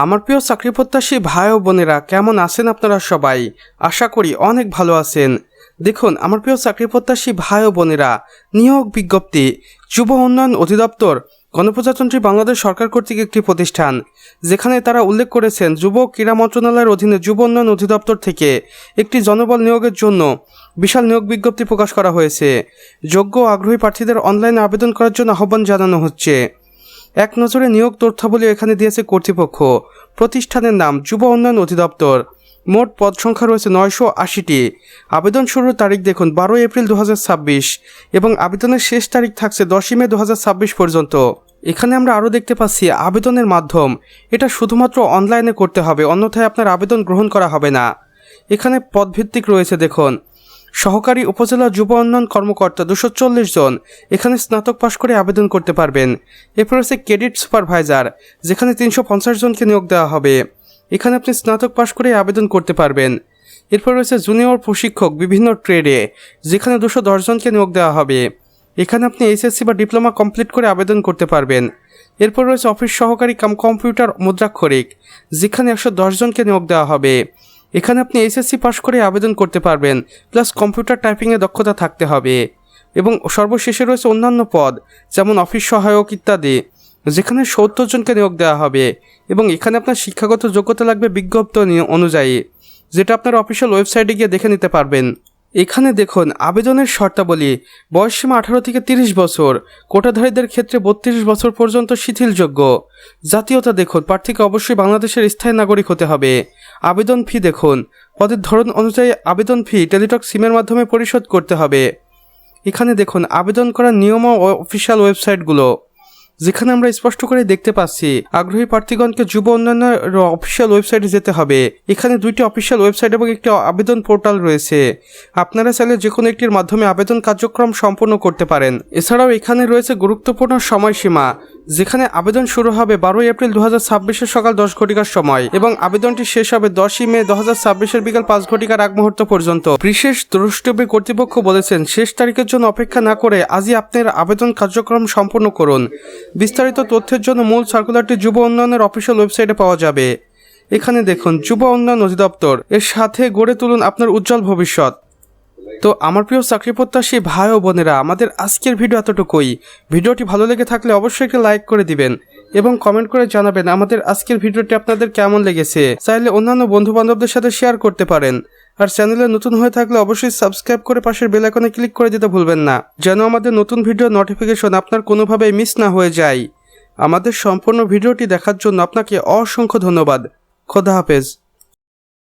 আমার প্রিয় চাকরি প্রত্যাশী ভাই ও বোনেরা কেমন আছেন আপনারা সবাই? আশা করি অনেক ভালো আছেন। দেখুন আমার প্রিয় চাকরি প্রত্যাশী ভাই ও বোনেরা, নিয়োগ বিজ্ঞপ্তি যুব উন্নয়ন অধিদপ্তর গণপ্রজাতন্ত্রী বাংলাদেশ সরকার কর্তৃক একটি প্রতিষ্ঠান, যেখানে তারা উল্লেখ করেছেন যুব ক্রীড়া মন্ত্রণালয়ের অধীনে যুব উন্নয়ন অধিদপ্তর থেকে একটি জনবল নিয়োগের জন্য বিশাল নিয়োগ বিজ্ঞপ্তি প্রকাশ করা হয়েছে। যোগ্য আগ্রহী প্রার্থীদের অনলাইনে আবেদন করার জন্য আহ্বান জানানো হচ্ছে। এক নজরে নিয়োগ তথ্যাবলী এখানে দিয়েছে কর্তৃপক্ষ। প্রতিষ্ঠানের নাম যুব উন্নয়ন অধিদপ্তর। মোট পদ সংখ্যা রয়েছে 980টি। আবেদন শুরুর তারিখ দেখুন 12 এপ্রিল 2026 এবং আবেদনের শেষ তারিখ থাকছে 10 মে 2026 পর্যন্ত। এখানে আমরা আরও দেখতে পাচ্ছি আবেদনের মাধ্যম। এটা শুধুমাত্র অনলাইনে করতে হবে, অন্যথায় আপনার আবেদন গ্রহণ করা হবে না। এখানে পদভিত্তিক রয়েছে দেখুন, সহকারী উপজেলা যুব উন্নয়ন কর্মকর্তা 240 জন এখানে স্নাতক পাশ করে আবেদন করতে পারবেন। এরপর রয়েছে ক্রেডিট সুপারভাইজার, যেখানে 350 জনকে নিয়োগ দেওয়া হবে। এখানে আপনি স্নাতক পাশ করে আবেদন করতে পারবেন। এরপর রয়েছে জুনিয়র প্রশিক্ষক বিভিন্ন ট্রেডে, যেখানে 210 জনকে নিয়োগ দেওয়া হবে। এখানে আপনি এইচএসসি বা ডিপ্লোমা কমপ্লিট করে আবেদন করতে পারবেন। এরপর রয়েছে অফিস সহকারী কাম কম্পিউটার মুদ্রাক্ষরিক, যেখানে 110 জনকে নিয়োগ দেওয়া হবে। এখানে আপনি এইচএসসি পাশ করে আবেদন করতে পারবেন, প্লাস কম্পিউটার টাইপিংয়ে দক্ষতা থাকতে হবে। এবং সর্বশেষে রয়েছে অন্যান্য পদ, যেমন অফিস সহায়ক ইত্যাদি, যেখানে 70 জনকে নিয়োগ দেওয়া হবে। এবং এখানে আপনার শিক্ষাগত যোগ্যতা লাগবে বিজ্ঞপ্তি অনুযায়ী, যেটা আপনার অফিসিয়াল ওয়েবসাইটে গিয়ে দেখে নিতে পারবেন। এখানে দেখুন আবেদনের শর্তাবলী। বয়সসীমা 18 থেকে 30 বছর, কোটাধারীদের ক্ষেত্রে 32 বছর পর্যন্ত শিথিলযোগ্য। জাতীয়তা দেখুন, প্রার্থীকে অবশ্যই বাংলাদেশের স্থায়ী নাগরিক হতে হবে। আবেদন ফি দেখুন, পদের ধরন অনুযায়ী আবেদন ফি টেলিটক সিমের মাধ্যমে পরিশোধ করতে হবে। এখানে দেখুন আবেদন করার নিয়ম ও অফিসিয়াল ওয়েবসাইটগুলো, যেখানে আমরা স্পষ্ট করে দেখতে পাচ্ছি আগ্রহী প্রার্থীগণকে যুব উন্নয়নের অফিসিয়াল ওয়েবসাইটে যেতে হবে। এখানে 2টি অফিসিয়াল ওয়েবসাইট এবং একটি আবেদন পোর্টাল রয়েছে। আপনারা চাইলে যে কোনো একটির মাধ্যমে আবেদন কার্যক্রম সম্পন্ন করতে পারেন। এছাড়াও এখানে রয়েছে গুরুত্বপূর্ণ সময়সীমা, যেখানে আবেদন শুরু হবে 12 এপ্রিল 2026 সকাল 10 ঘটিকার সময় এবং আবেদনটি শেষ হবে 10 মে 2026 বিকাল 5 ঘটিকার আগ মুহূর্ত পর্যন্ত। বিশেষ দ্রষ্টব্য কর্তৃপক্ষ বলেছেন শেষ তারিখের জন্য অপেক্ষা না করে আজই আপনার আবেদন কার্যক্রম সম্পন্ন করুন। বিস্তারিত তথ্যের জন্য মূল সার্কুলারটি যুব উন্নয়নের অফিসিয়াল ওয়েবসাইটে পাওয়া যাবে। এখানে দেখুন যুব উন্নয়ন অধিদপ্তর, এর সাথে গড়ে তুলুন আপনার উজ্জ্বল ভবিষ্যৎ। তো আমার প্রিয় চাকরি প্রত্যাশী ভাই ও বোনেরা, আমাদের আজকের ভিডিও এতটুকুই। ভিডিওটি ভালো লেগে থাকলে অবশ্যই একটা লাইক করে দিবেন এবং কমেন্ট করে জানাবেন আমাদের আজকের ভিডিওটি আপনাদের কেমন লেগেছে। চাইলে অন্যান্য বন্ধু বান্ধবদের সাথে শেয়ার করতে পারেন। আর চ্যানেলে নতুন হয়ে থাকলে অবশ্যই সাবস্ক্রাইব করে পাশের বেল আইকনে ক্লিক করে দিতে ভুলবেন না, যেন আমাদের নতুন ভিডিও নোটিফিকেশন আপনার কোনোভাবেই মিস না হয়ে যায়। আমাদের সম্পূর্ণ ভিডিওটি দেখার জন্য আপনাকে অসংখ্য ধন্যবাদ। খোদা হাফেজ।